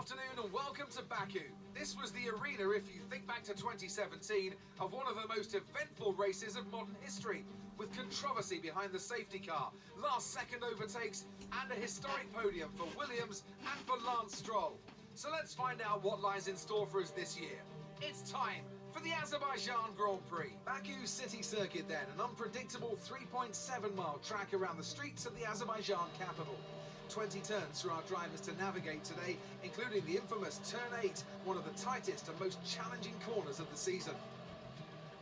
afternoon and welcome to Baku. This was the arena, if you think back to 2017, of one of the most eventful races of modern history, with controversy behind the safety car, last-second overtakes, and a historic podium for Williams and for Lance Stroll. So let's find out what lies in store for us this year. It's time for the Azerbaijan Grand Prix. Baku City Circuit then, an unpredictable 3.7-mile track around the streets of the Azerbaijan capital. 20 turns for our drivers to navigate today, including the infamous Turn 8, one of the tightest and most challenging corners of the season.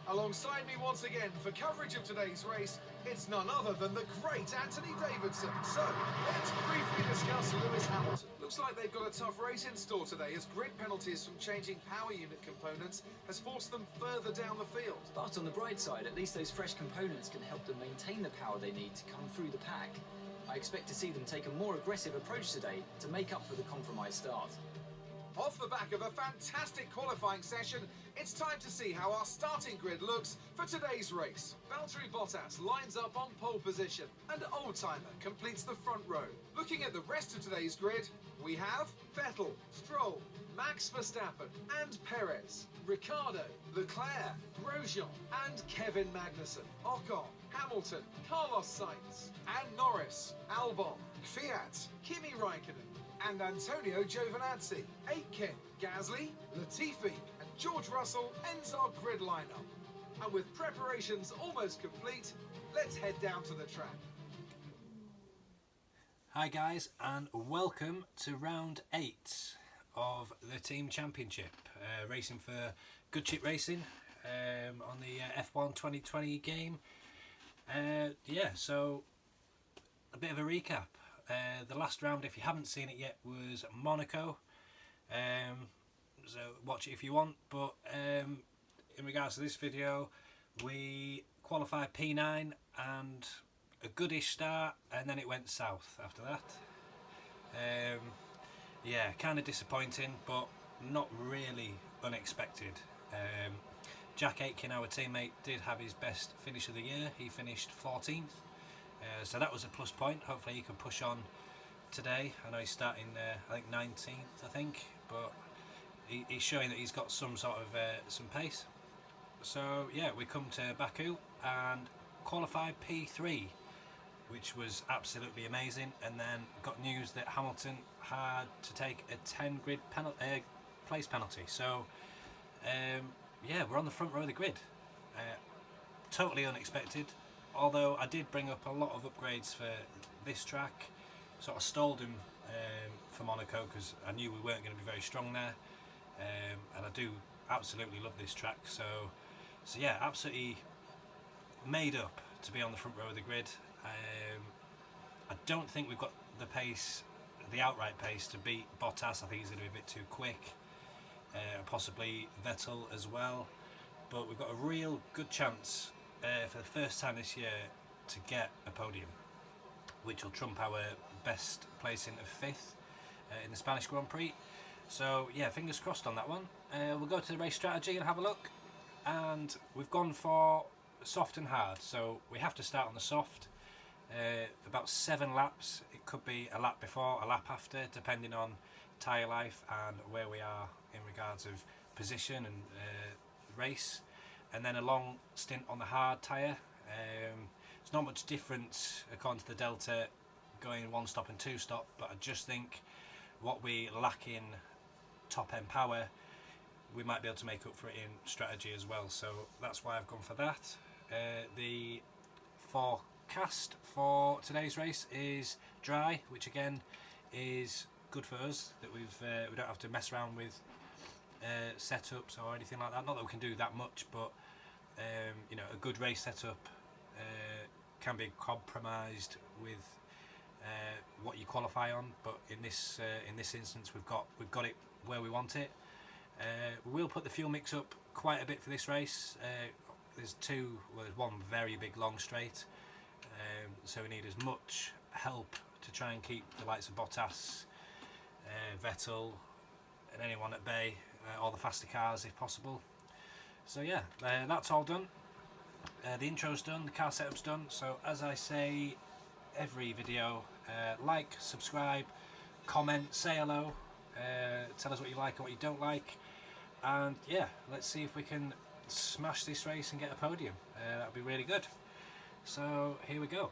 Alongside me once again for coverage of today's race, it's none other than the great Anthony Davidson. So, let's briefly discuss Lewis Hamilton. Looks like they've got a tough race in store today, as grid penalties from changing power unit components has forced them further down the field. But on the bright side, at least those fresh components can help them maintain the power they need to come through the pack. I expect to see them take a more aggressive approach today to make up for the compromised start. Off the back of a fantastic qualifying session, it's time to see how our starting grid looks for today's race. Valtteri Bottas lines up on pole position, and Oldtimer completes the front row. Looking at the rest of today's grid, we have Vettel, Stroll, Max Verstappen and Perez, Ricciardo, Leclerc, Grosjean and Kevin Magnussen, Ocon, Hamilton, Carlos Sainz and Norris, Albon, Fiat, Kimi Raikkonen and Antonio Giovinazzi. Aitken, Gasly, Latifi and George Russell ends our grid lineup. And with preparations almost complete, let's head down to the track. Hi guys, and welcome to round 8 of the Team Championship, racing for Good Chip Racing on the F1 2020 game. So a bit of a recap. The last round, if you haven't seen it yet, was Monaco. So watch it if you want. But in regards to this video, we qualified P9 and a goodish start, and then it went south after that. Yeah, kind of disappointing, but not really unexpected. Jack Aitken, our teammate, did have his best finish of the year. He finished 14th. So that was a plus point. Hopefully he can push on today. I know he's starting, I think 19th, but he's showing that he's got some sort of some pace. So yeah, we come to Baku and qualified P3, which was absolutely amazing. And then got news that Hamilton had to take a 10 grid place penalty. So yeah, we're on the front row of the grid. Totally unexpected. Although I did bring up a lot of upgrades for this track, sort of stalled him for Monaco because I knew we weren't going to be very strong there, and I do absolutely love this track. So yeah, absolutely made up to be on the front row of the grid. I don't think we've got the pace, the outright pace, to beat Bottas. I think he's going to be a bit too quick, possibly Vettel as well. But we've got a real good chance for the first time this year to get a podium, which will trump our best placing of 5th in the Spanish Grand Prix. So yeah, fingers crossed on that one. We'll go to the race strategy and have a look, and we've gone for soft and hard. So we have to start on the soft, about 7 laps. It could be a lap before, a lap after, depending on tyre life and where we are in regards of position and race. And then a long stint on the hard tyre. It's not much difference according to the Delta going 1 stop and 2 stop, but I just think what we lack in top end power, we might be able to make up for it in strategy as well. So that's why I've gone for that. The forecast for today's race is dry, which again is good for us, that we don't have to mess around with setups or anything like that. Not that we can do that much, but you know, a good race setup can be compromised with what you qualify on. But in this instance, we've got it where we want it. We will put the fuel mix up quite a bit for this race. There's one very big long straight, so we need as much help to try and keep the likes of Bottas, Vettel and anyone at bay, or the faster cars if possible. So yeah, that's all done. The intro's done, the car setup's done. So as I say every video, like, subscribe, comment, say hello, Tell us what you like and what you don't like, and yeah, let's see if we can smash this race and get a podium. That would be really good. So here we go.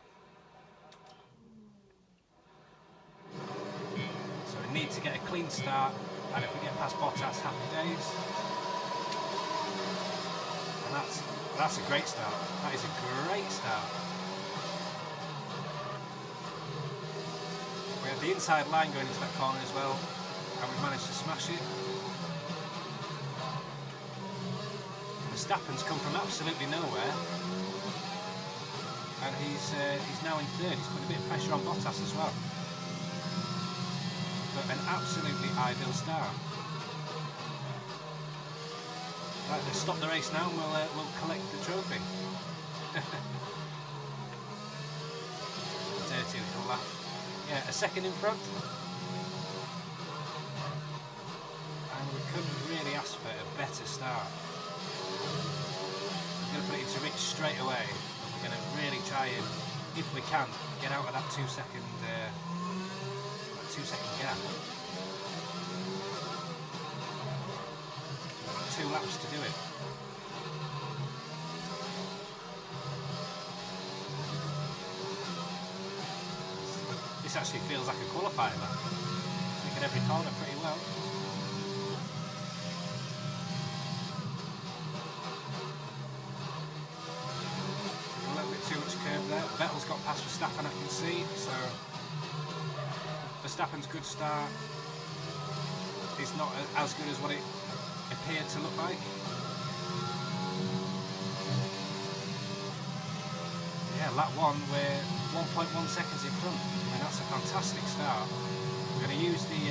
So we need to get a clean start, and if we get past Bottas, happy days. And that's a great start. That is a great start. We have the inside line going into that corner as well, and we managed to smash it. Verstappen's come from absolutely nowhere, and he's now in third. He's putting a bit of pressure on Bottas as well. But an absolutely ideal start. Right, let's stop the race now and we'll collect the trophy. Dirty little laugh. Yeah, a second in front. And we couldn't really ask for a better start. We're going to put it into Rich straight away. We're going to really try and, if we can, get out of that 2 second gap. 2 laps to do it. This actually feels like a qualifier lap. Making every corner pretty well. A little bit too much curve there. Vettel's got past Verstappen, I can see, so Verstappen's good start is not as good as what it appeared to look like. Yeah, lap 1 we're 1.1 seconds in front. I mean, that's a fantastic start. We're going to use the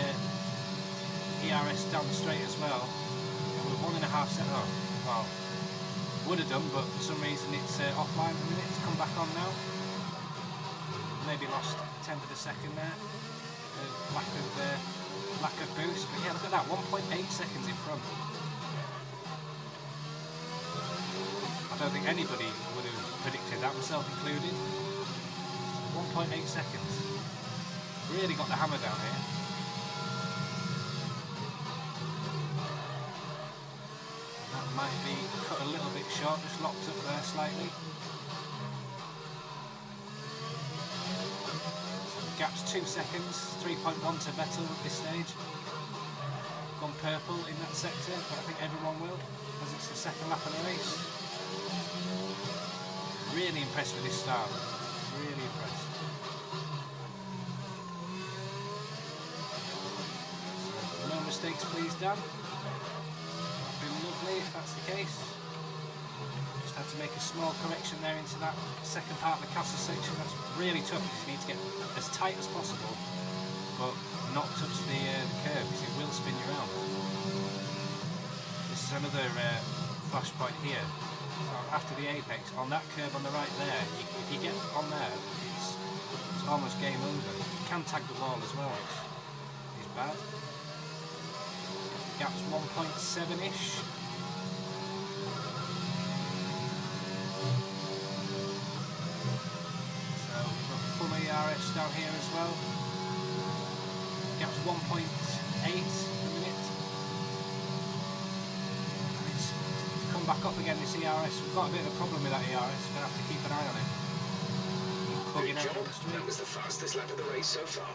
ERS down the straight as well. And we're 1.5 seconds. Oh, well, would have done, but for some reason it's offline at the minute. It's come back on now. Maybe lost 1/10 of a second there. Lack of boost, but yeah, look at that, 1.8 seconds in front. I don't think anybody would have predicted that, myself included. So 1.8 seconds. Really got the hammer down here. And that might be cut a little bit short, just locked up there slightly. Gap's 2 seconds, 3.1 to Vettel at this stage. Gone purple in that sector, but I think everyone will, as it's the second lap of the race. Really impressed with this start. Really impressed. So, no mistakes please, Dan. That'd be lovely if that's the case. Had to make a small correction there into that second part of the Castle section. That's really tough because you need to get as tight as possible but not touch the curb because it will spin you around. This is another flash point here. So after the apex, on that curb on the right there, if you get on there, it's almost game over. You can tag the wall as well, which is bad. Gap's 1.7-ish. ERS down here as well. Gap's 1.8 a minute. And it's come back up again, this ERS. We've got a bit of a problem with that ERS. We're going to have to keep an eye on it. Bugging out on the street. That was the fastest lap of the race so far.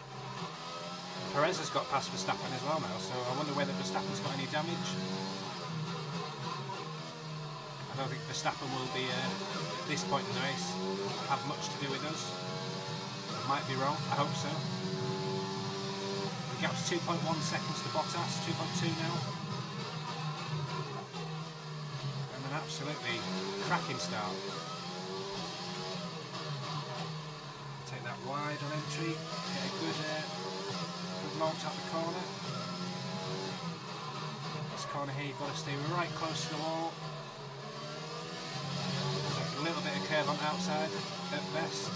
Perez has got past Verstappen as well now, so I wonder whether Verstappen's got any damage. I don't think Verstappen will be, at this point in the race, have much to do with us. Might be wrong, I hope so. The gap's 2.1 seconds to Bottas, 2.2 now. And an absolutely cracking start. Take that wide on entry, get a good launch out the corner. This corner here, you've got to stay right close to the wall. Take a little bit of curve on the outside at best.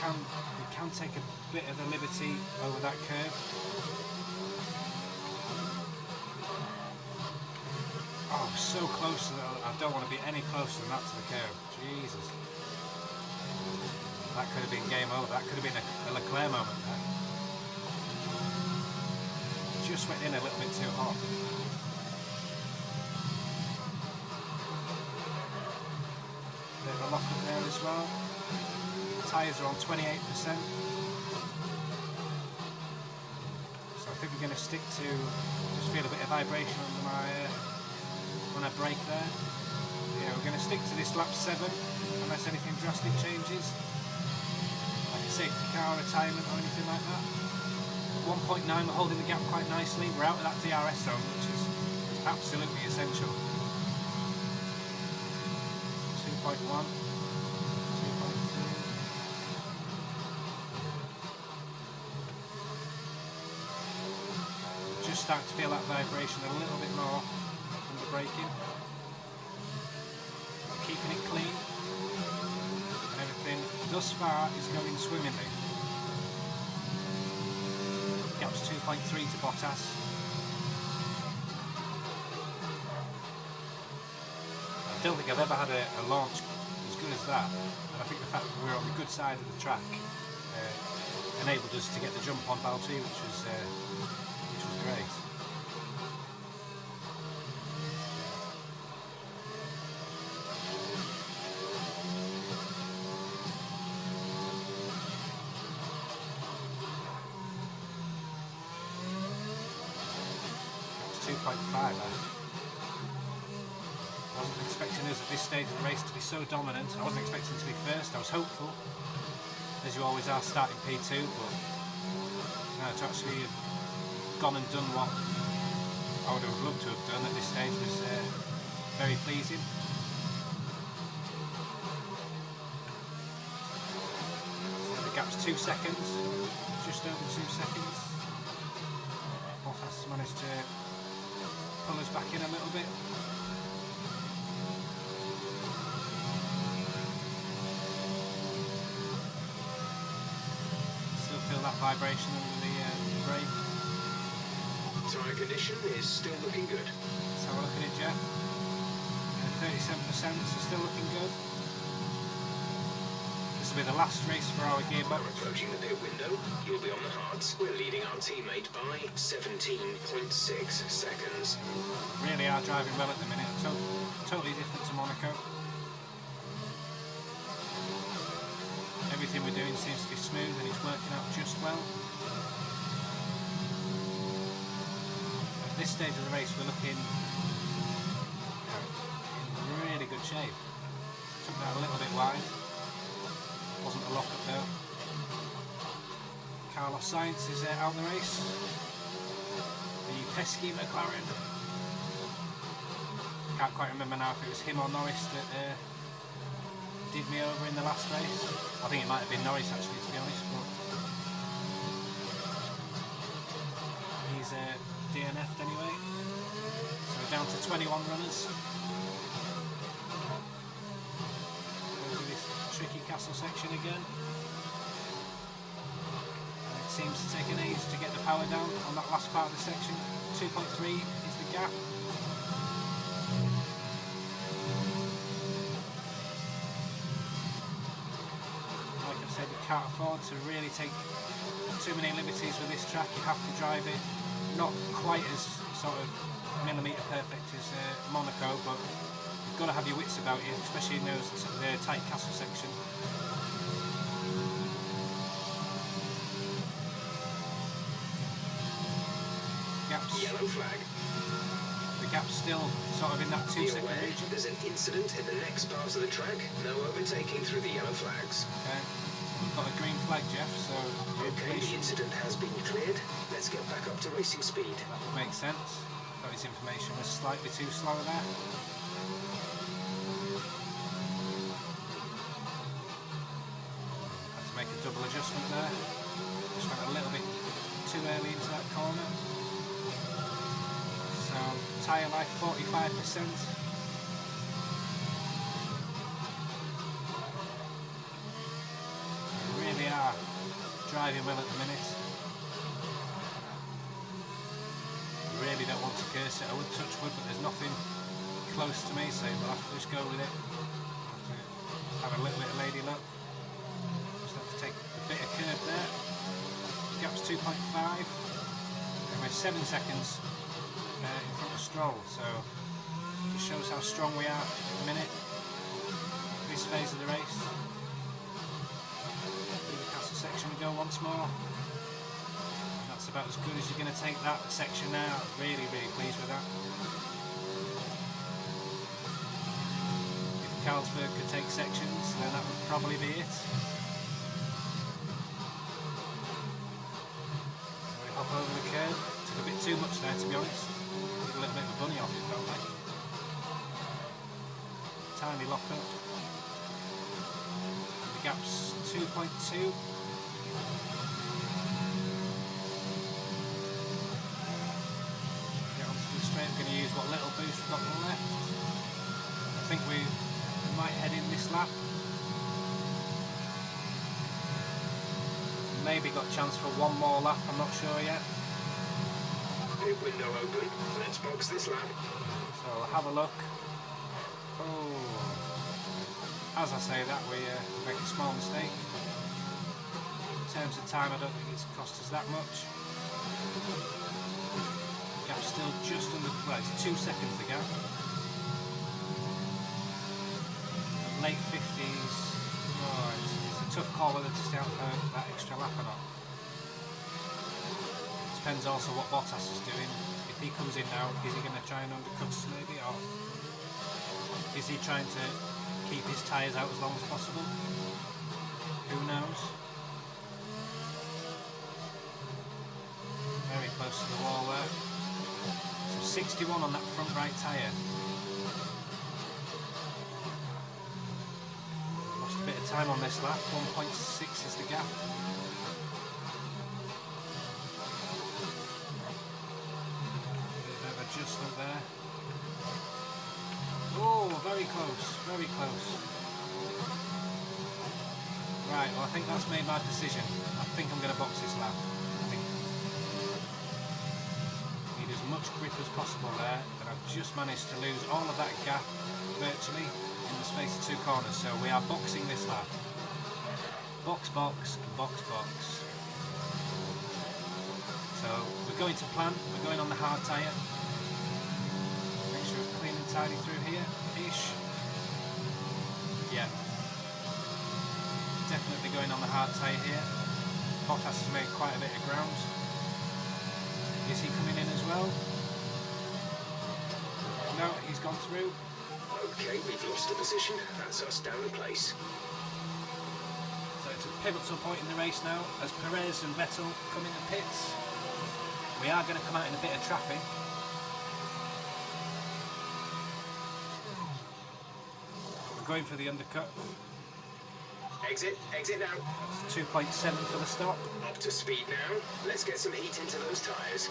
You can take a bit of a liberty over that curve. Oh, so close to that. I don't want to be any closer than that to the curve. Jesus. That could have been game over. That could have been a Leclerc moment there. just went in a little bit too hot. Bit of a lock up there as well. Tyres are on 28%. So I think we're going to stick to, just feel a bit of vibration under my, when I brake there. Yeah, we're going to stick to this lap 7 unless anything drastic changes. Like a safety car retirement or anything like that. 1.9, we're holding the gap quite nicely. We're out of that DRS zone, which is absolutely essential. 2.1, 2.2. Just start to feel that vibration a little bit more when the braking. Keeping it clean, and everything thus far is going swimmingly. Gap's 2.3 to Bottas. I don't think I've ever had a launch as good as that, and I think the fact that we were on the good side of the track enabled us to get the jump on Valtteri, which was great. That's 2.5. I wasn't expecting us at this stage of the race to be so dominant. I wasn't expecting to be first. I was hopeful, as you always are, starting P2, but no, to actually have gone and done what I would have loved to have done at this stage was very pleasing. So the gap's 2 seconds, just over 2 seconds. Bottas managed to pull us back in a little bit. Still feel that vibration under the brake. Tyre condition is still looking good. Let's have a look at it, Jeff. 37%, so still looking good. This will be the last race for our We're gearbox. approaching the pit window. You'll be on the hards. We're leading our teammate by 17.6 seconds. Really are driving well at the minute. Totally different to Monaco. Everything we're doing seems to be smooth and it's working out just well. At this stage of the race we're looking in really good shape. Took that a little bit wide. Wasn't a lock up though. Carlos Sainz is out in the race. The pesky McLaren. Can't quite remember now if it was him or Norris that did me over in the last race. I think it might have been Norris actually, to be honest, but he's DNF'd anyway. So we're down to 21 runners. Go through this tricky castle section again. And it seems to take an age to get the power down on that last part of the section. 2.3 is the gap. Can't afford to really take too many liberties with this track. You have to drive it not quite as sort of millimetre perfect as Monaco, but you've got to have your wits about you, especially in those tight castle section. Gaps. Yellow flag. The gap's still sort of in that 2 second region. There's an incident in the next part of the track. No overtaking through the yellow flags. Okay. We've got a green flag, Jeff, so Okay, the incident has been cleared. Let's get back up to racing speed. that would make sense. Thought his information was slightly too slow there. Had to make a double adjustment there. Just went a little bit too early into that corner. So, tyre life 45%. Really are driving well at the minute. Really don't want to curse it. I would touch wood, but there's nothing close to me, so we'll have to just go with it. Have a little bit of lady luck. Just have to take a bit of curb there. Gap's 2.5. And we're 7 seconds in front of Stroll, so just shows how strong we are at the minute. This phase of the race. Through the castle section we go once more. That's about as good as you're going to take that section now. Really, really pleased with that. If Carlsberg could take sections, then that would probably be it. We hop over the curb. Took a bit too much there, to be honest. Did a little bit of a bunny off, it felt like. Tiny lock up. The gap's 2.2. I'm going to use what little boost we've got left. I think we might head in this lap. Maybe got a chance for one more lap, I'm not sure yet. Pit window open. Let's box this lap. So I'll have a look. Oh, as I say that, we make a small mistake. In terms of time, I don't think it's cost us that much. Gap's still just under, well, it's 2 seconds the gap. Late 50s, oh, it's a tough call whether to stay out for that extra lap or not. Depends also what Bottas is doing. If he comes in now, is he going to try and undercut us maybe, or is he trying to keep his tyres out as long as possible? Who knows? Very close to the wall there. 61 on that front right tyre. Lost a bit of time on this lap, 1.6 is the gap. Bit of adjustment there. Oh, very close, very close. Right, well I think that's made my decision. I think I'm going to box this lap. Much grip as possible there, and I've just managed to lose all of that gap virtually in the space of 2 corners, so we are boxing this lap. Box, box, box, box. So we're going to plan, we're going on the hard tyre. Make sure we're clean and tidy through here, ish. Yeah. Definitely going on the hard tyre here. Bottas has made quite a bit of ground. Is he coming in as well? No, he's gone through. Okay, we've lost a position. That's us down the place. So it's a pivotal point in the race now as Perez and Vettel come in the pits. We are going to come out in a bit of traffic. We're going for the undercut. Exit now. It's 2.7 for the stop. Up to speed now. Let's get some heat into those tyres.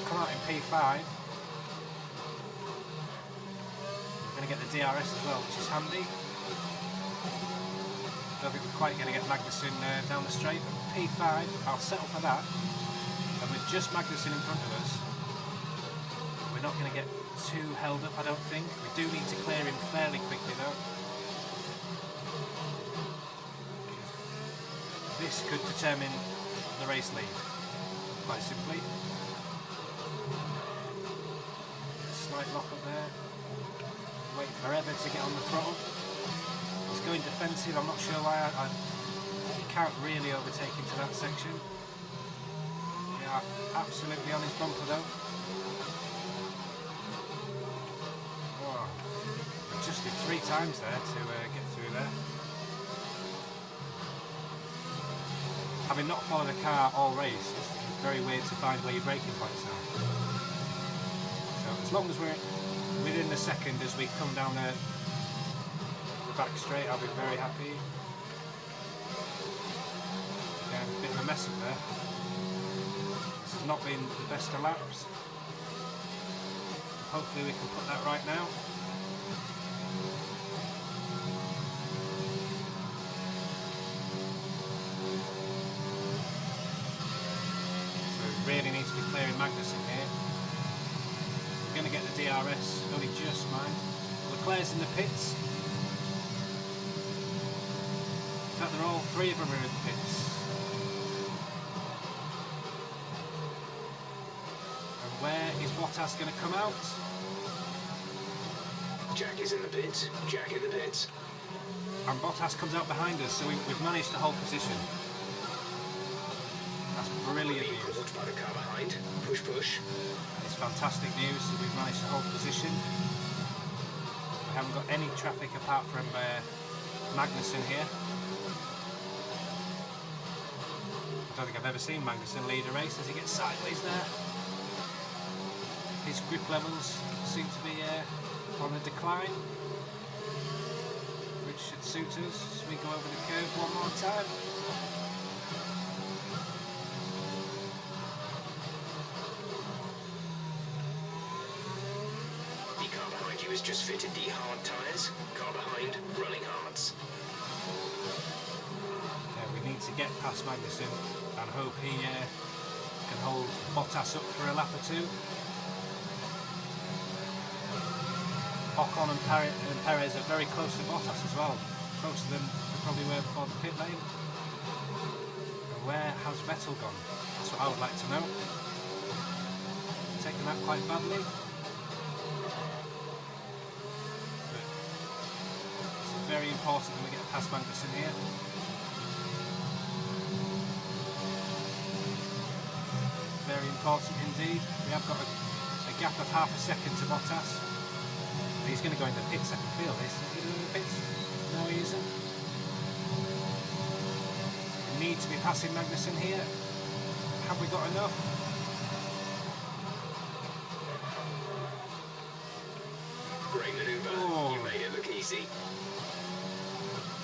Come out in P5. We're going to get the DRS as well, which is handy. Don't think we're quite going to get Magnussen down the straight, but P5, I'll settle for that. And with just Magnussen in front of us, we're not going to get too held up, I don't think. We do need to clear him fairly quickly though. This could determine the race lead, quite simply. Slight lock up there. Wait forever to get on the throttle. He's going defensive, I'm not sure why. He can't really overtake into that section. We are absolutely on his bumper though. Oh, adjusted 3 times there to get through there. Having not followed a car all race, it's very weird to find where your braking points are. So as long as we're within the second as we come down the back straight, I'll be very happy. Yeah, a bit of a mess up there. This has not been the best of laps. Hopefully we can put that right now. Really needs to be clearing Magnussen here. We're going to get the DRS, only just mind. Leclerc's in the pits. In fact, they're all 3 of them are in the pits. Where is Bottas going to come out? Jack is in the pits. Jack in the pits. And Bottas comes out behind us, so we've managed to hold position. That's brilliant Being news. caught by the car behind. Push, push. It's fantastic news that we've managed to hold position. We haven't got any traffic apart from Magnussen here. I don't think I've ever seen Magnussen lead a race as he gets sideways there. His grip levels seem to be on a decline, which should suit us as we go over the curve one more time. The car behind you has just fitted the hard tyres. Car behind, running hards. We need to get past Magnussen and hope he can hold Bottas up for a lap or two. Ocon and Perez are very close to Bottas as well, closer than they probably were before the pit lane. And where has Vettel gone? That's what I would like to know. Taking that quite badly. But it's very important that we get past Magnussen here. Very important indeed. We have got a gap of half a second to Bottas. He's going to go in the pits, I can feel this. Is he doing the pits? No, he isn't. We need to be passing Magnussen here. Have we got enough? Great manoeuvre. Oh. You made it look easy.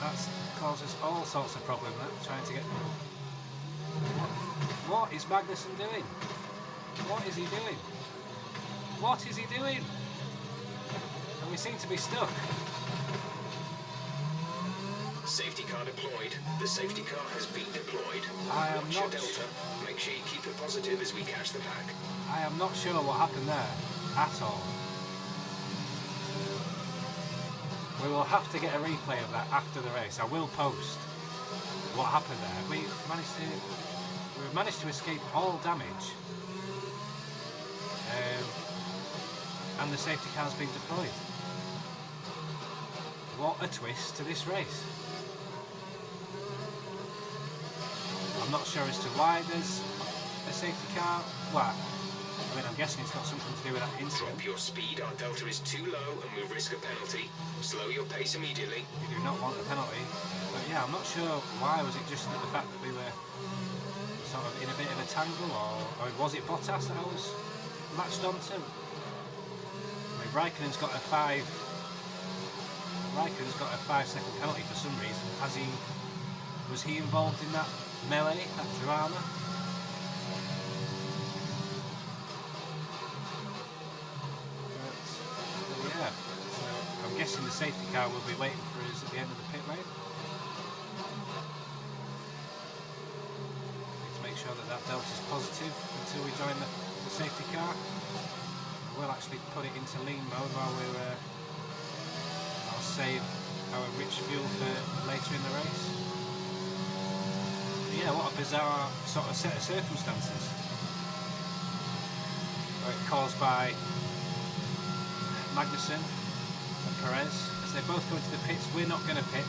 That's caused us all sorts of problems, trying to get... What is Magnussen doing? What is he doing? What is he doing? And we seem to be stuck. Safety car deployed. The safety car has been deployed. I am Watch your not delta. Make sure you keep it positive as we catch the pack. I am not sure what happened there at all. We will have to get a replay of that after the race. I will post what happened there. We've managed to escape all damage, and the safety car's been deployed. What a twist to this race. I'm not sure as to why there's a safety car. Well, I mean, I'm guessing it's got something to do with that incident. Drop your speed. Our delta is too low and we risk a penalty. Slow your pace immediately. We do not want a penalty. But yeah, I'm not sure why. Was it just the fact that we were sort of in a bit of a tangle, or was it Bottas that I was latched onto? I mean, Raikkonen's got a 5-second penalty for some reason. Was he involved in that melee, that drama? But yeah, so I'm guessing the safety car will be waiting for us at the end of the pit lane. Need to make sure that delta is positive until we join the safety car. We'll actually put it into lean mode while I'll save our rich fuel for later in the race. But yeah, what a bizarre sort of set of circumstances. Caused by Magnussen and Perez. As they both go into the pits, we're not going to pit.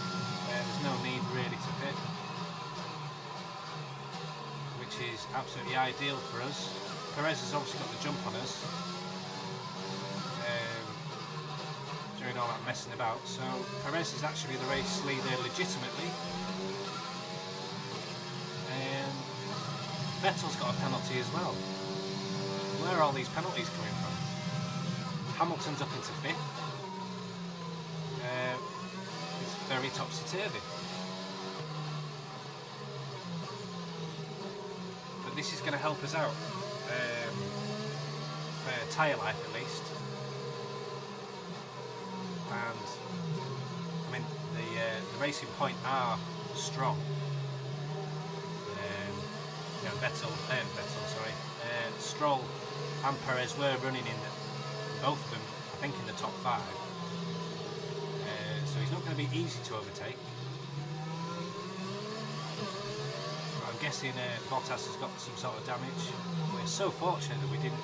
There's no need really to pit, which is absolutely ideal for us. Perez has obviously got the jump on us during all that messing about, so Perez is actually the race leader legitimately. Vettel's got a penalty as well. Where are all these penalties coming from? Hamilton's up into 5th. It's very topsy-turvy. But this is going to help us out, for tyre life at least. And I mean, the Racing Point are strong. Stroll and Perez were running in both of them, I think, in the top 5. So he's not going to be easy to overtake. But I'm guessing Bottas has got some sort of damage. We're so fortunate that we didn't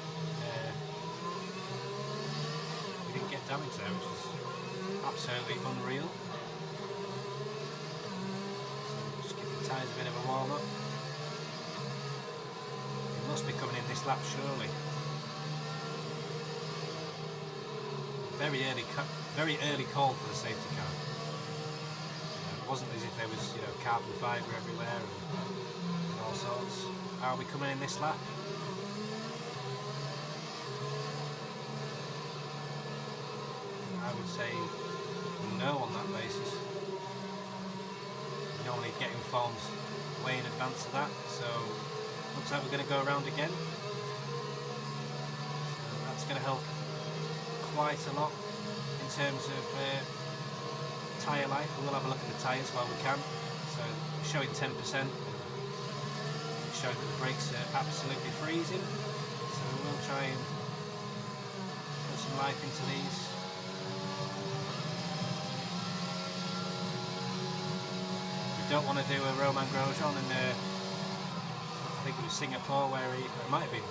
damage there, which is absolutely unreal. So just give the tyres a bit of a warm up. It must be coming in this lap surely. Very early call for the safety car. It wasn't as if there was, you know, carbon fibre everywhere and all sorts. Are we coming in this lap? I would say no on that basis. We normally get informed way in advance of that, so looks like we're going to go around again. So that's going to help quite a lot in terms of tyre life. We'll have a look at the tyres while we can. So showing 10%, showing that the brakes are absolutely freezing. So we'll try and put some life into these. We don't want to do a Romain Grosjean in I think it was Singapore where it might have been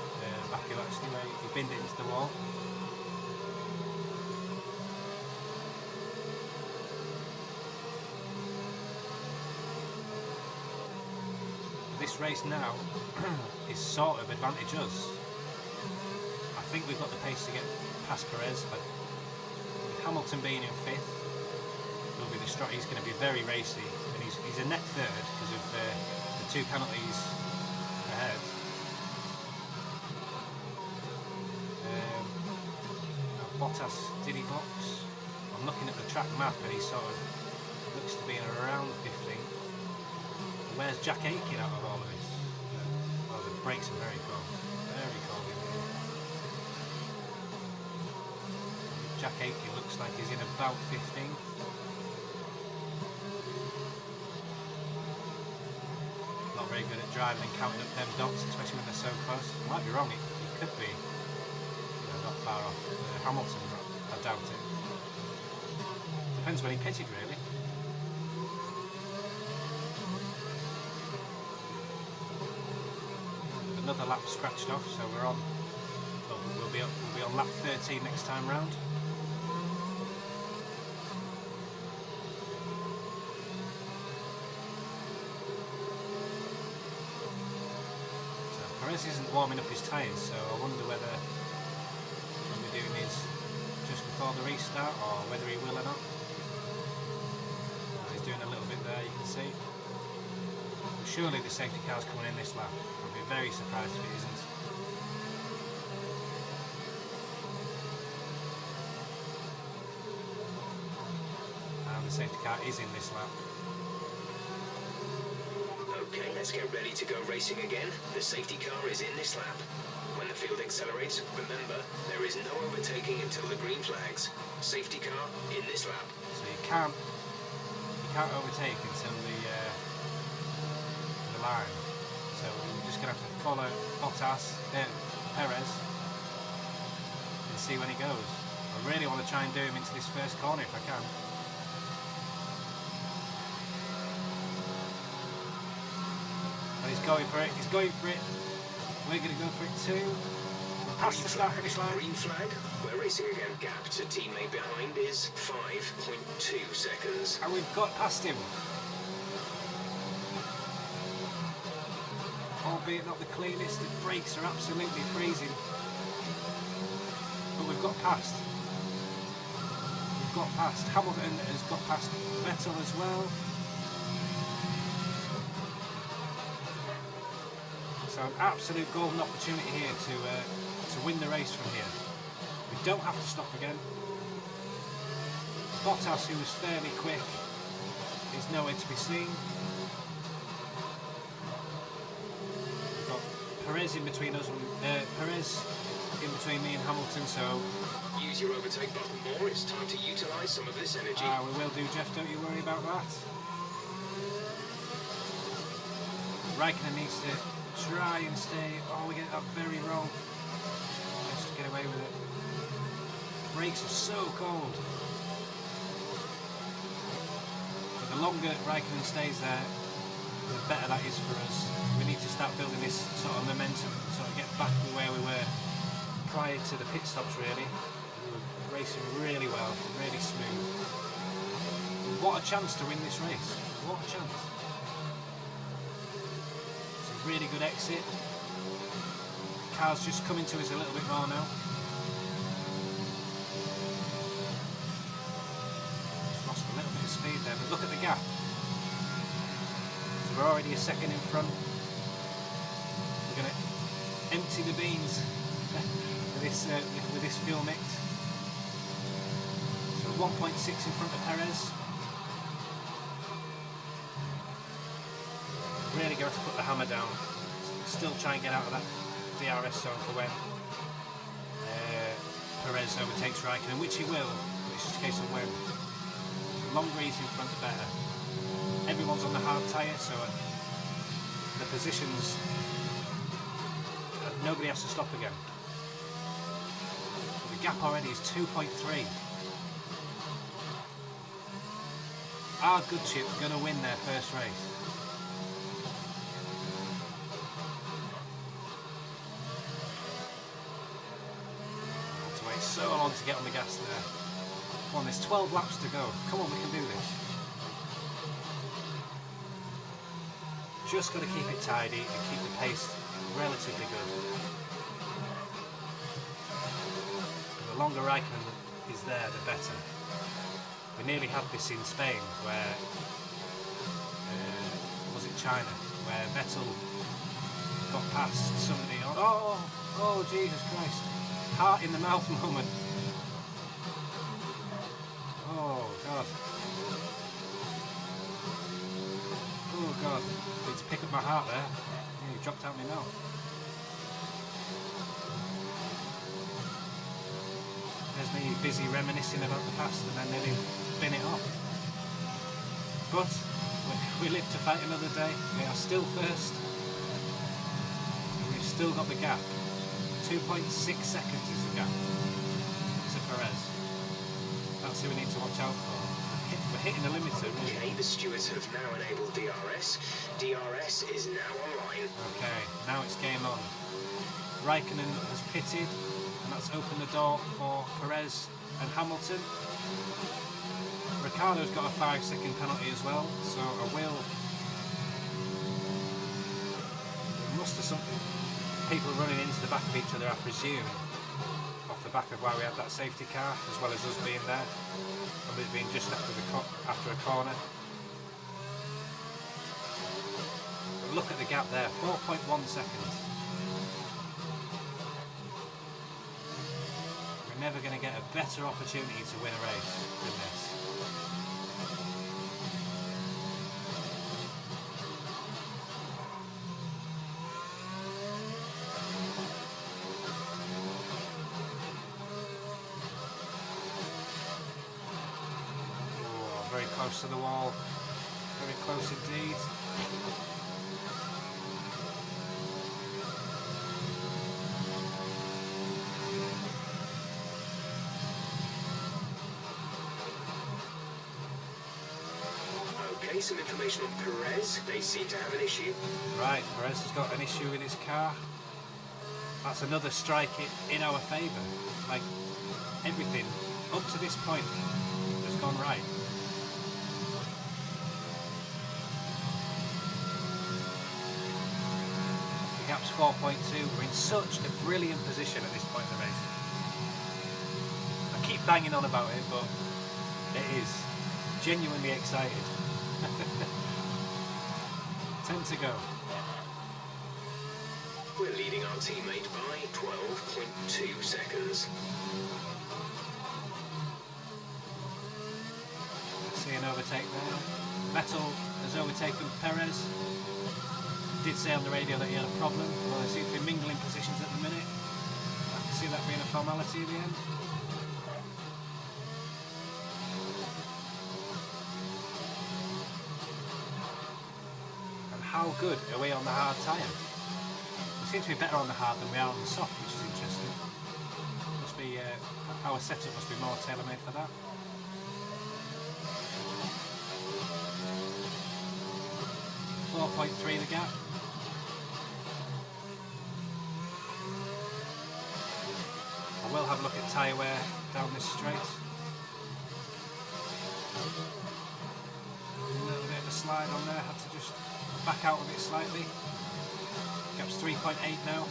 Baku actually, where he binned it into the wall. This race now is sort of advantage us. I think we've got the pace to get past Perez, but with Hamilton being in 5th, will be he's going to be very racy, and he's a net 3rd because of the 2 penalties ahead. Bottas, did he box? I'm looking at the track map and he sort of looks to be in around 15th. Where's Jack Aitken out of all of this? Oh, the brakes are very cold. Very cold in here. Jack Aitken looks like he's in about 15th. Not very good at driving and counting up them dots, especially when they're so close. Might be wrong, he could be, you know, not far off Hamilton, but I doubt it. Depends when he pitted, really. Another lap scratched off, so we're on. Well, we'll be on lap 13 next time round. So Perez isn't warming up his tyres, so I wonder whether he'll be doing his just before the restart, or whether he will or not. He's doing a little bit there, you can see. Surely the safety car's coming in this lap. I'd be very surprised if it isn't. And the safety car is in this lap. Okay, let's get ready to go racing again. The safety car is in this lap. When the field accelerates, remember, there is no overtaking until the green flags. Safety car in this lap. So you can't overtake until the line. So we're just going to have to follow Bottas, Perez, and see when he goes. I really want to try and do him into this first corner if I can. But he's going for it, he's going for it. We're going to go for it too. Past the start finish line. Green flag. We're racing again. Gap to teammate behind is 5.2 seconds. And we've got past him. Albeit not the cleanest, the brakes are absolutely freezing. But we've got past. We've got past. Hamilton has got past Vettel as well. So an absolute golden opportunity here to win the race from here. We don't have to stop again. Bottas, who was fairly quick, is nowhere to be seen. Perez in between us, Perez in between me and Hamilton, so... Use your overtake button more, it's time to utilise some of this energy. We will do, Jeff, don't you worry about that. Raikkonen needs to try and stay... Oh, we get that very wrong. Let's just get away with it. The brakes are so cold. But the longer Raikkonen stays there, the better that is for us. We need to start building this sort of momentum, sort of get back to where we were prior to the pit stops really. We were racing really well, really smooth. What a chance to win this race. What a chance. It's a really good exit. Car's just coming to us a little bit more now. Just lost a little bit of speed there, but look at the gap. So we're already a second in front. We're going to empty the beans with this fuel mix. So 1.6 in front of Perez. Really going to put the hammer down. Still try and get out of that DRS zone for when Perez overtakes Raikkonen, which he will. It's just a case of when. The longer he's in front, the better. Everyone's on the hard tyre, so the positions, nobody has to stop again. The gap already is 2.3. Are Goode Chip going to win their first race? So long to get on the gas there. Come on, there's 12 laps to go. Come on, we can do this. Just got to keep it tidy and keep the pace relatively good. The longer Raikkonen is there, the better. We nearly had this in Spain, where was it China, where Vettel got past somebody. Oh, Jesus Christ! Heart in the mouth moment. Oh God. Oh God. Need to pick up my heart there. Yeah, he dropped out my mouth. There's me busy reminiscing about the past and then nearly bin it off. But we live to fight another day. We are still first. And we've still got the gap. 2.6 seconds is the gap to Perez. That's who we need to watch out for. We're hitting the limiter. Really. Okay, the stewards have now enabled DRS. DRS is now online. Okay, now it's game on. Raikkonen has pitted, and that's opened the door for Perez and Hamilton. Ricciardo's got a 5-second penalty as well, so there must have something. People running into the back of each other, I presume, off the back of why we had that safety car, as well as us being there, and us being just after a corner. But look at the gap there, 4.1 seconds. We're never going to get a better opportunity to win a race than this. Very close to the wall, very close indeed. Okay, some information on Perez. They seem to have an issue. Right, Perez has got an issue with his car. That's another strike in our favour. Like, everything up to this point has gone right. Gap's 4.2. We're in such a brilliant position at this point in the race. I keep banging on about it, but it is genuinely excited. 10 to go. We're leading our teammate by 12.2 seconds. See an overtake there. Vettel has overtaken Perez. Did say on the radio that he had a problem. Well, they seem to be mingling positions at the minute. I can see that being a formality at the end. And how good are we on the hard tyre? We seem to be better on the hard than we are on the soft, which is interesting. Must be our setup must be more tailor-made for that. .3 the gap. I will have have a look at tyre wear down this straight. A little bit of a slide on there, had to just back out of it slightly. Gap's 3.8 now.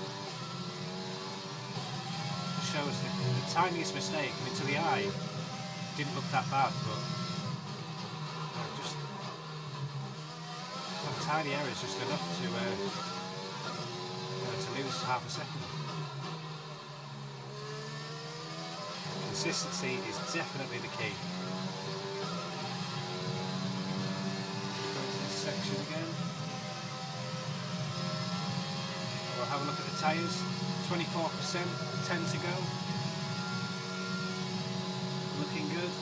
Just shows the tiniest mistake. I mean, to the eye, didn't look that bad, but just that tiny error is just enough to lose half a second. Consistency is definitely the key. Go into this section again. We'll have a look at the tyres. 24%, 10 to go. Looking good.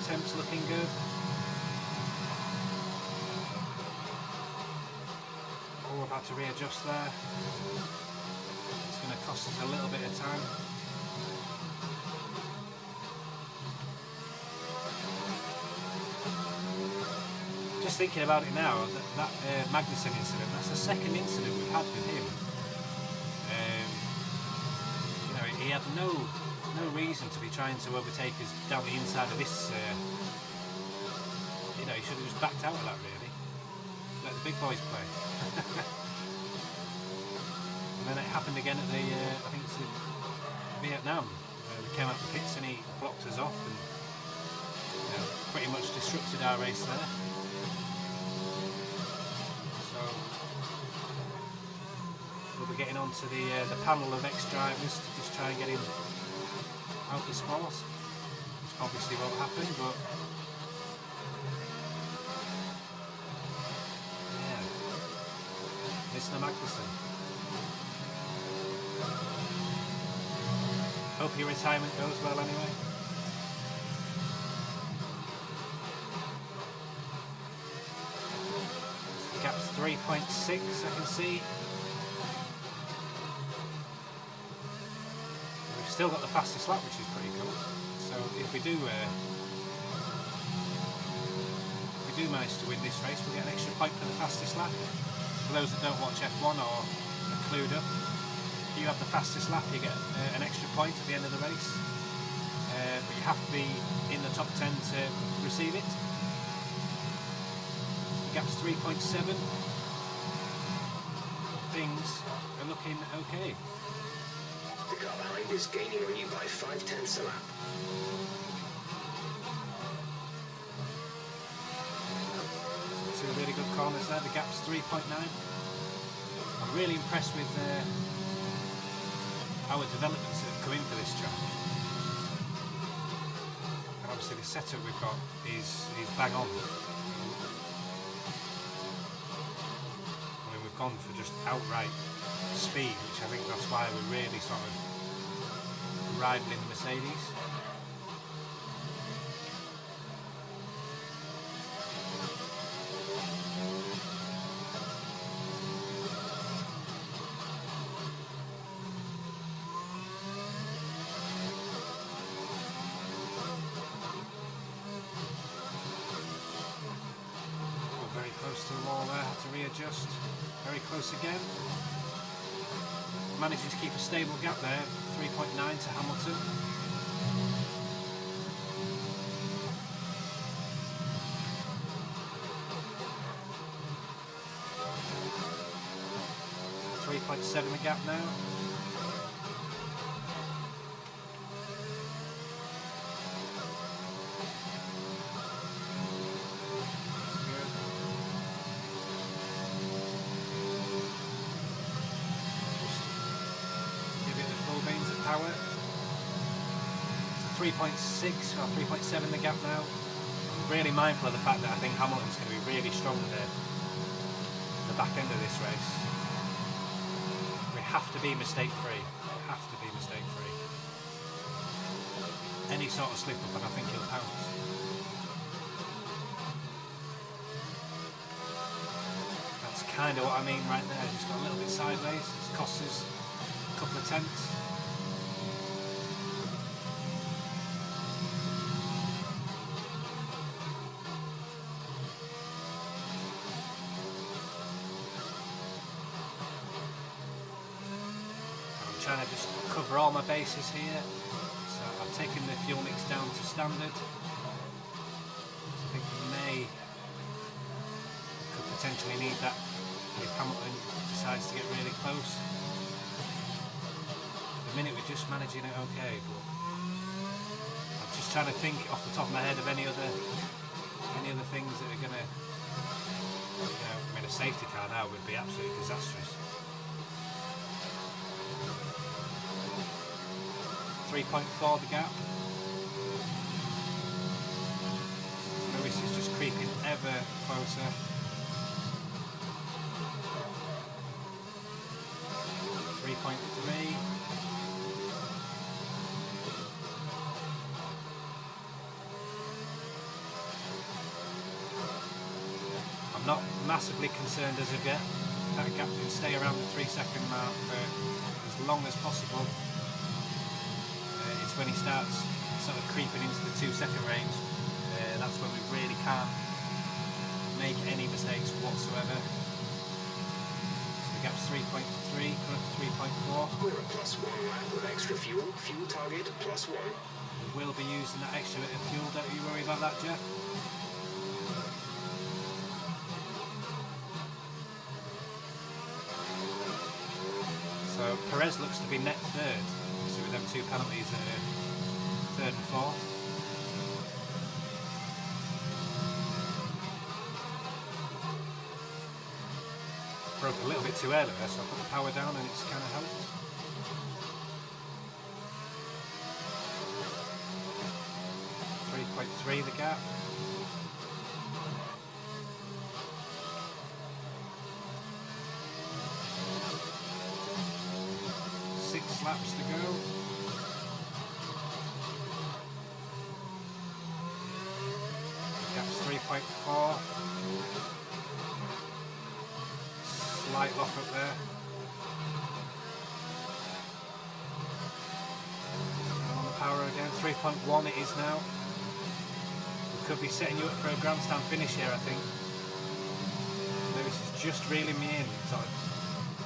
Temps looking good. Oh, we've had to readjust there. It's going to cost us a little bit of time. Just thinking about it now, that Magnussen incident, that's the second incident we've had with him. You know, he had no reason to be trying to overtake us down the inside of this. You know, he should have just backed out of that, really. Let the big boys play. And then it happened again at the, I think it's in Vietnam. We came out the pits and he blocked us off and, you know, pretty much disrupted our race there. So we'll be getting onto the panel of ex-drivers to just try and get him out the sport, which obviously won't happen, but yeah, Mr. Magnussen. Hope your retirement goes well anyway. The gap's 3.6, I can see. We've still got the fastest lap, which is pretty cool. So if we do manage to win this race, we'll get an extra point for the fastest lap. For those that don't watch F1 or are clued up, if you have the fastest lap, you get an extra point at the end of the race. But you have to be in the top 10 to receive it. So the gap's 3.7. Things are looking okay. The car behind is gaining on you by 0.5 a lap. Two really good corners there. The gap's 3.9. I'm really impressed with our developments that have come in for this track. And obviously the setup we've got is bang on. I mean, we've gone for just outright speed, which I think that's why we're really sort of rivaling the Mercedes. Close to the wall there, had to readjust. Very close again. Managing to keep a stable gap there, 3.9 to Hamilton. So 3.7 the gap now. Power. So 3.6 or 3.7 the gap now. I'm really mindful of the fact that I think Hamilton's going to be really strong at the back end of this race. We have to be mistake free. Have to be mistake free. Any sort of slip up and I think he'll pounce. That's kind of what I mean right there. Just got a little bit sideways. It's cost us a couple of tenths. trying to just cover all my bases here. So I've taken the fuel mix down to standard. So I think we could potentially need that if Hamilton decides to get really close. At the minute we're just managing it okay, but I'm just trying to think off the top of my head of any other things that are gonna, I mean, a safety car now would be absolutely disastrous. 3.4 the gap. Lewis is just creeping ever closer. 3.3. I'm not massively concerned as of yet. That gap can stay around the 3-second mark for as long as possible. It's when he starts sort of creeping into the 2-second range. That's when we really can't make any mistakes whatsoever. So the gap's 3.3, current 3.4. We're at +1 lap with extra fuel. Fuel target +1. We will be using that extra bit of fuel, don't you worry about that, Jeff. So Perez looks to be net third. So with them 2 penalties, third and fourth. Broke a little bit too early there, so I put the power down and it's kind of helped. .3 the gap. Six laps to go. Gap's 3.4. Slight lock up there. On the power again. 3.1 it is now. We could be setting you up for a grandstand finish here, I think. Lewis is just reeling me in. It's like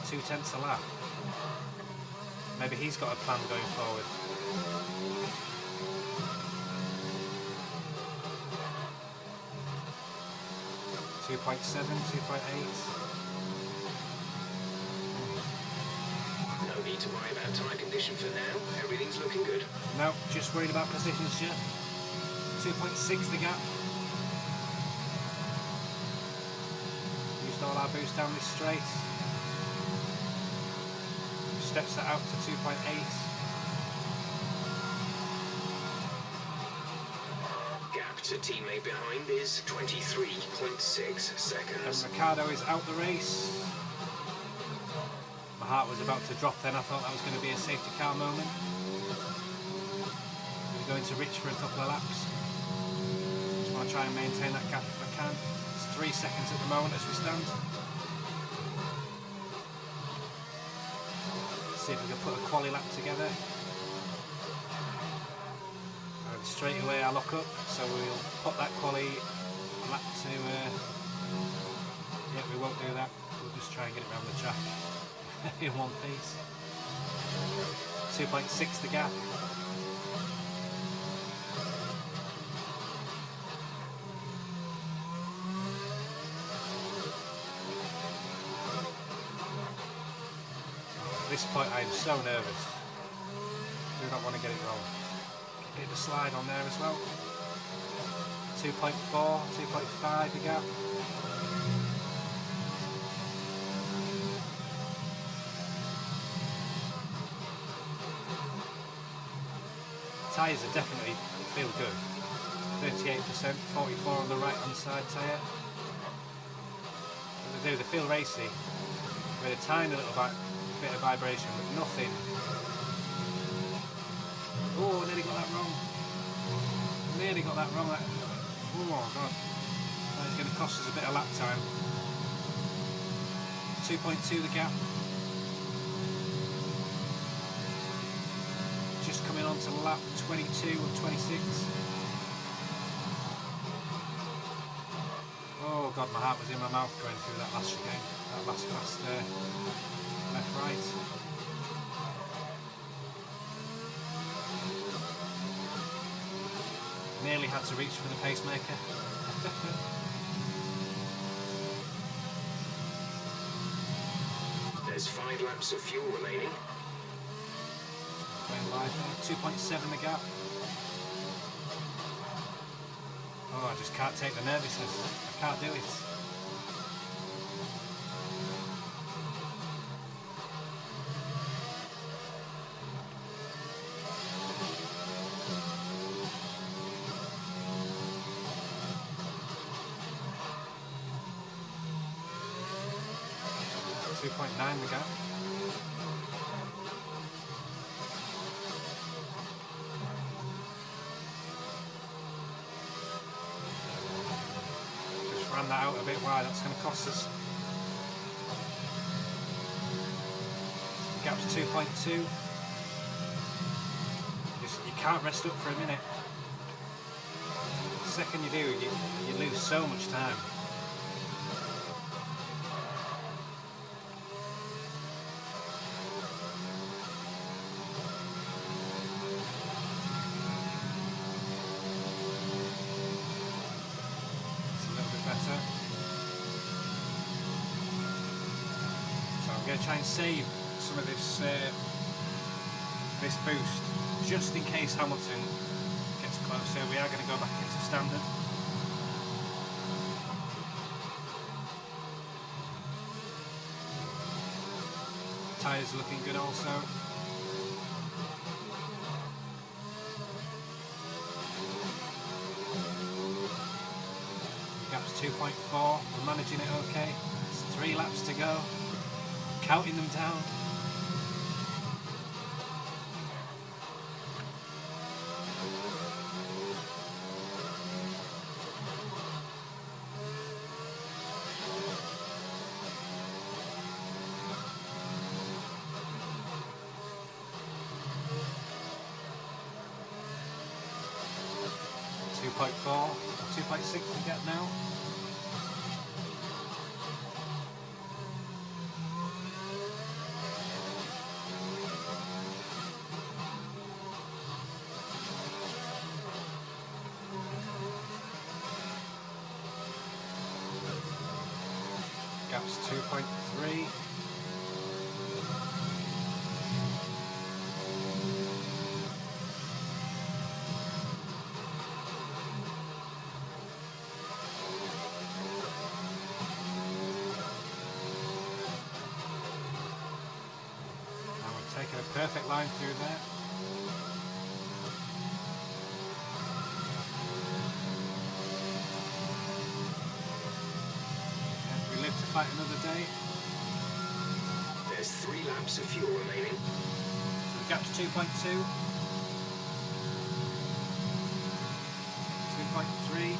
0.2 a lap. Maybe he's got a plan going forward. .7, 2.8. No need to worry about tyre condition for now. Everything's looking good. No, just worried about positions, Jeff. 2.6 the gap. Used all our boost down this straight. Steps that out to 2.8. Gap to teammate behind is 23.6 seconds. And Ricardo is out the race. My heart was about to drop then. I thought that was going to be a safety car moment. We're going to Rich for a couple of laps. Just want to try and maintain that gap if I can. It's 3 seconds at the moment as we stand. See if we can put a quali lap together. And straight away I lock up, so we'll put that quali lap to. Yeah, we won't do that. We'll just try and get it around the track in one piece. 2.6 the gap. At this point I am so nervous. Do not want to get it wrong. A bit of a slide on there as well. 2.4, 2.5 the gap. Tyres are definitely feel good. 38%, 44 on the right hand side tyre. They feel racy with a tiny little bit of vibration, but nothing. Oh, nearly got that wrong. Nearly got that wrong. Oh god. That is going to cost us a bit of lap time. 2.2 the gap. Just coming on to lap 22 of 26. Oh god, my heart was in my mouth going through that last chicane, that last pass there. Left, right. Nearly had to reach for the pacemaker. There's 5 laps of fuel remaining. Going live now, 2.7 the gap. Oh, I just can't take the nervousness. I can't do it. .9 the gap. Just ran that out a bit wide, that's going to cost us. The gap's 2.2. You can't rest up for a minute. The second you do, you lose so much time. Try and save some of this this boost just in case Hamilton gets closer. We are going to go back into standard. Tyres looking good also. Gap's 2.4. We're managing it okay. It's 3 laps to go. Counting them down. .4, 2.6 we get now. Gap's 2.3. Now we're taking a perfect line through there. Fight another day. There's 3 laps of fuel remaining. So the gap's 2.2. 2.3.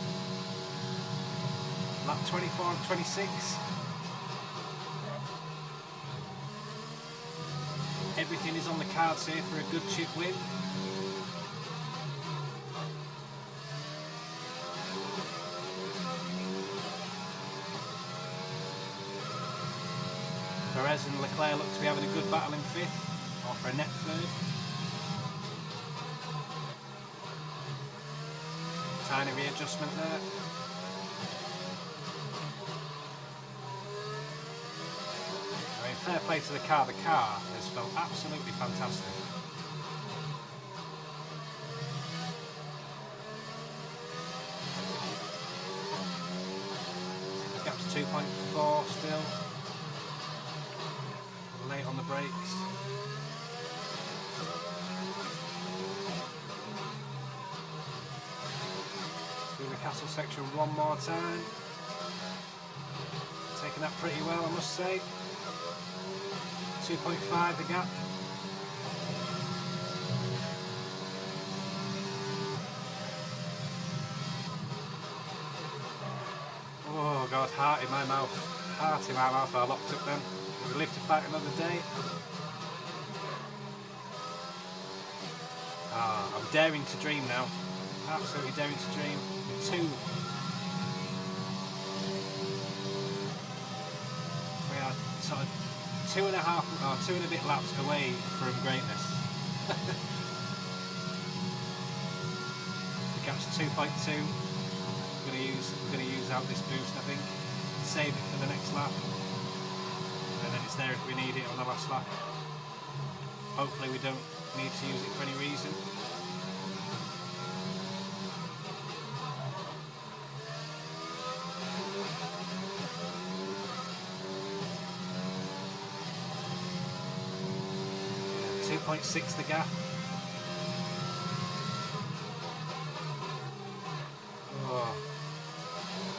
Lap 24 and 26. Everything is on the cards here for a good chip win. Perez and Leclerc look to be having a good battle in 5th, or for a net 3rd. Tiny readjustment there. I mean, fair play to the car has felt absolutely fantastic. The gap's 2.4 still. Late on the brakes. Through the castle section one more time. Taking that pretty well, I must say. 2.5 the gap. Oh God, heart in my mouth. Heart in my mouth, I locked up then. We live to fight another day. I'm daring to dream now. Absolutely daring to dream. We are sort of 2.5 or 2 and a bit laps away from greatness. The gap's 2.2. I'm gonna use out this boost, I think. Save it for the next lap, and then it's there if we need it on the last lap. Hopefully we don't need to use it for any reason. Yeah, 2.6 the gap. Oh.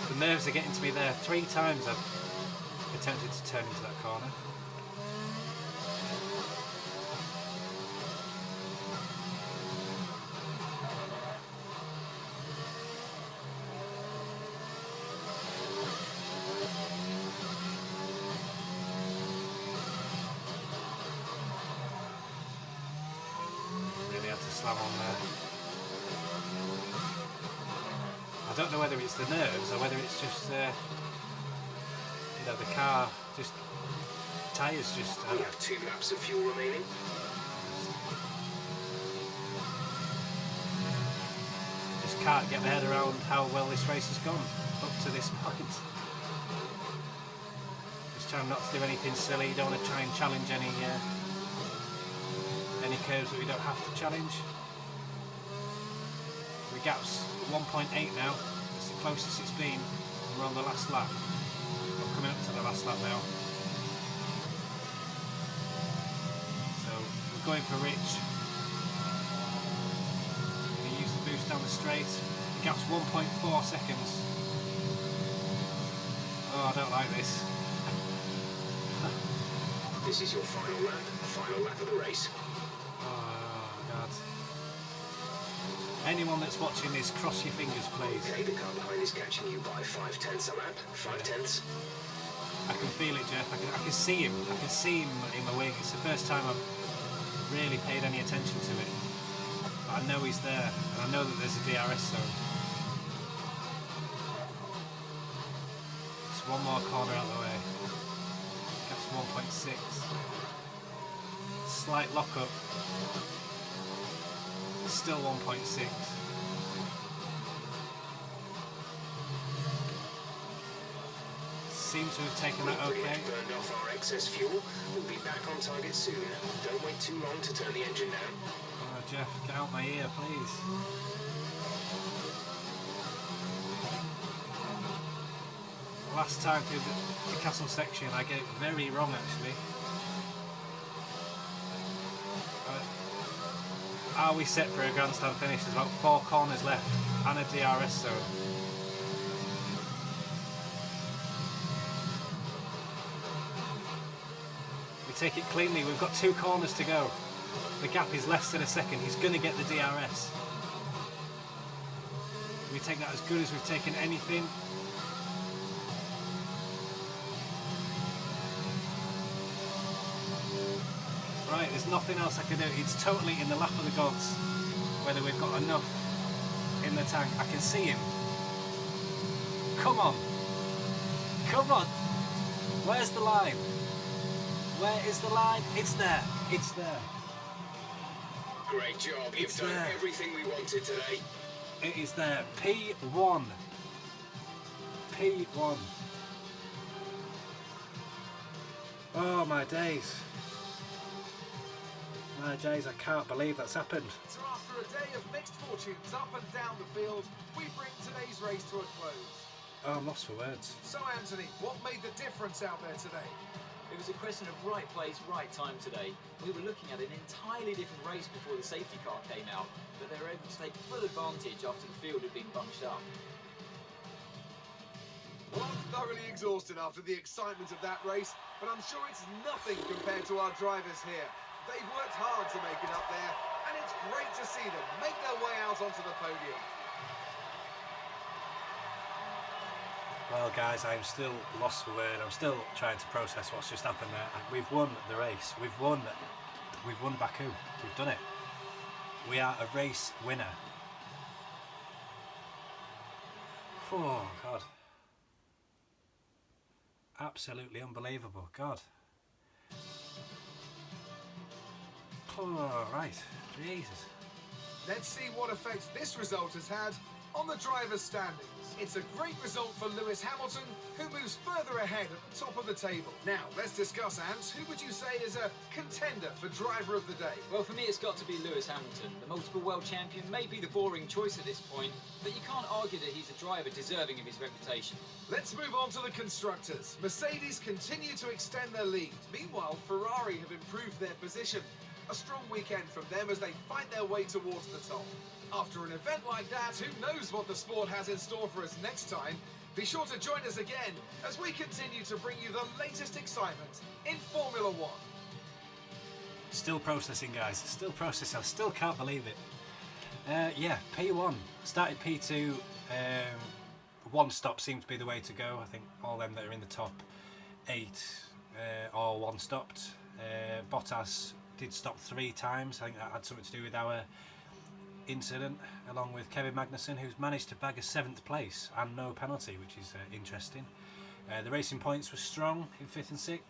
The nerves are getting to me there. 3 times I've attempted to turn into that corner. Really had to slam on there. I don't know whether it's the nerves or whether it's just, you know, the car, just tyres just. We have 2 laps of fuel remaining. Just can't get my head around how well this race has gone up to this point. Just trying not to do anything silly. Don't want to try and challenge any curves that we don't have to challenge. The gap's 1.8 now. It's the closest it's been. We're on the last lap. We're coming up to the last lap now. So we're going for Rich. We're going to use the boost down the straight. The gap's 1.4 seconds. Oh, I don't like this. This is your final lap of the race. Oh, God. Anyone that's watching this, cross your fingers, please. Okay, the car behind is catching you by 0.5 a lap. 0.5. I can feel it, Jeff. I can see him. I can see him in my wing. It's the first time I've really paid any attention to it. But I know he's there, and I know that there's a DRS zone. Just one more corner out of the way. That's 1.6. Slight lock-up. Still 1.6. Seem to have taken that okay. Burned off our excess fuel. We'll be back on target soon. Don't wait too long to turn the engine down. Oh, Jeff, get out my ear, please. Last time through the castle section, I get it very wrong, actually. Are we set for a grandstand finish? There's about 4 corners left and a DRS zone. We take it cleanly. We've got 2 corners to go. The gap is less than a second. He's going to get the DRS. We take that as good as we've taken anything. Right, there's nothing else I can do. It's totally in the lap of the gods whether we've got enough in the tank. I can see him. Come on. Come on. Where's the line? Where is the line? It's there. It's there. Great job. You've done everything we wanted today. It is there. P1. P1. Oh, my days. My days, I can't believe that's happened. So after a day of mixed fortunes up and down the field, we bring today's race to a close. Oh, I'm lost for words. So Anthony, what made the difference out there today? It was a question of right place, right time today. We were looking at an entirely different race before the safety car came out, but they were able to take full advantage after the field had been bunched up. Well, I'm thoroughly exhausted after the excitement of that race, but I'm sure it's nothing compared to our drivers here. They've worked hard to make it up there, and it's great to see them make their way out onto the podium. Well, guys, I'm still lost for word. I'm still trying to process what's just happened there. We've won the race. We've won Baku. We've done it. We are a race winner. Oh, God. Absolutely unbelievable. God. Oh, right. Jesus. Let's see what effect this result has had on the driver's standings. It's a great result for Lewis Hamilton, who moves further ahead at the top of the table. Now, let's discuss, Ant. Who would you say is a contender for driver of the day? Well, for me, it's got to be Lewis Hamilton. The multiple world champion may be the boring choice at this point, but you can't argue that he's a driver deserving of his reputation. Let's move on to the constructors. Mercedes continue to extend their lead. Meanwhile, Ferrari have improved their position. A strong weekend from them as they fight their way towards the top. After an event like that, who knows what the sport has in store for us next time? Be sure to join us again as we continue to bring you the latest excitement in Formula One. Still processing, guys. Still processing. I still can't believe it. Yeah, P1. Started P2. One stop seemed to be the way to go. I think all them that are in the top 8 all one stopped. Bottas did stop 3 times. I think that had something to do with our incident, along with Kevin Magnussen, who's managed to bag a 7th place and no penalty, which is interesting. The racing points were strong in 5th and 6th.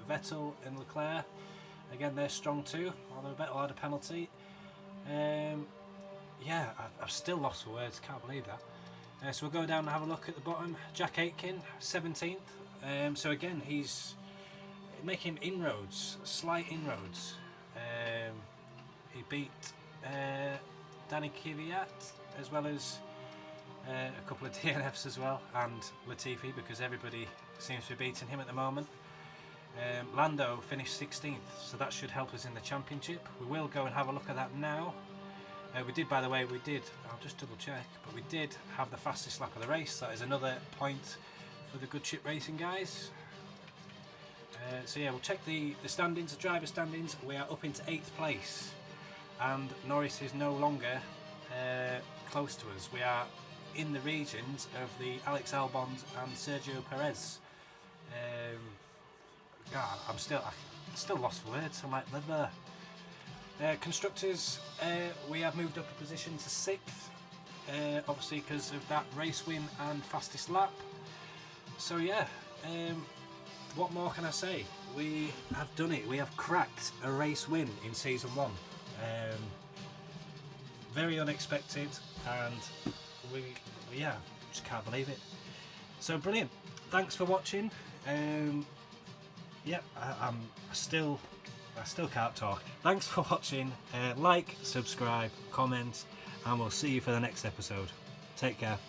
Vettel and Leclerc, again, they're strong too, although Vettel had a penalty. Yeah, I've still lost for words, can't believe that. So we'll go down and have a look at the bottom. Jack Aitken, 17th. So again, he's making inroads, slight inroads. He beat Danny Kvyat, as well as a couple of DNFs as well, and Latifi, because everybody seems to be beating him at the moment. Lando finished 16th, so that should help us in the championship. We will go and have a look at that now. We did, by the way, I'll just double check, but we did have the fastest lap of the race. That is another point for the Good Ship Racing guys. So yeah, we'll check the standings, the driver standings. We are up into 8th place, and Norris is no longer close to us. We are in the regions of the Alex Albons and Sergio Perez. I'm still lost for words. I'm like, blah. Constructors, we have moved up a position to 6th, obviously because of that race win and fastest lap. So yeah, what more can I say? We have done it. We have cracked a race win in season 1. Very unexpected, and we just can't believe it. So brilliant. Thanks for watching. Yeah, I still can't talk. Thanks for watching. Like, subscribe, comment, and we'll see you for the next episode. Take care.